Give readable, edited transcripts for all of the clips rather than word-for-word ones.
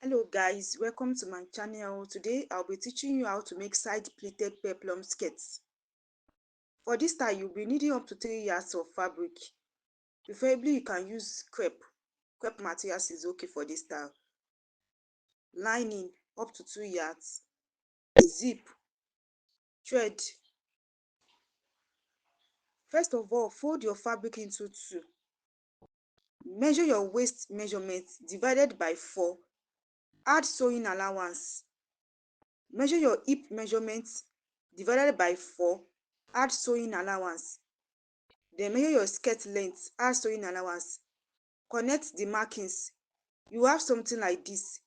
Hello guys, welcome to my channel. Today I'll be teaching you how to make side pleated peplum skirts. For this style, you'll be needing up to 3 yards of fabric. Preferably you can use crepe. Crepe materials is okay for this style. Lining up to 2 yards. Zip, thread. First of all, fold your fabric into two. Measure your waist measurement divided by 4. Add sewing allowance. Measure your hip measurement divided by 4. Add sewing allowance. Then measure your skirt length, add sewing allowance. Connect the markings. You have something like this.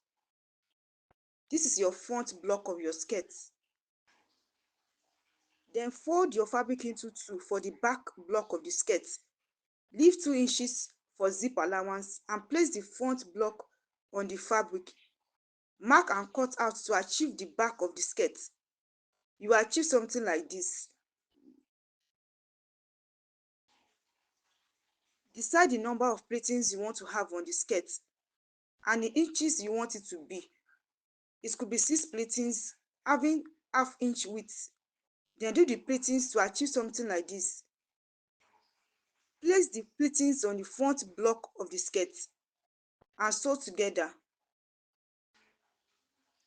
This is your front block of your skirt. Then fold your fabric into two for the back block of the skirt. Leave 2 inches for zip allowance and place the front block on the fabric. Mark and cut out to achieve the back of the skirt. You will achieve something like this. Decide the number of pleatings you want to have on the skirt and the inches you want it to be. It could be 6 pleatings having half-inch width. Then do the pleatings to achieve something like this. Place the pleatings on the front block of the skirt and sew together.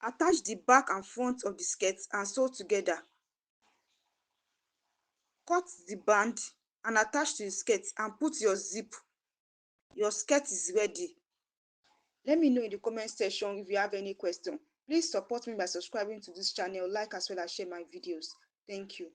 Attach the back and front of the skirt and sew together. Cut the band and attach to the skirt and put your zip. Your skirt is ready. Let me know in the comment section if you have any question. Please support me by subscribing to this channel, like as well as share my videos. Thank you.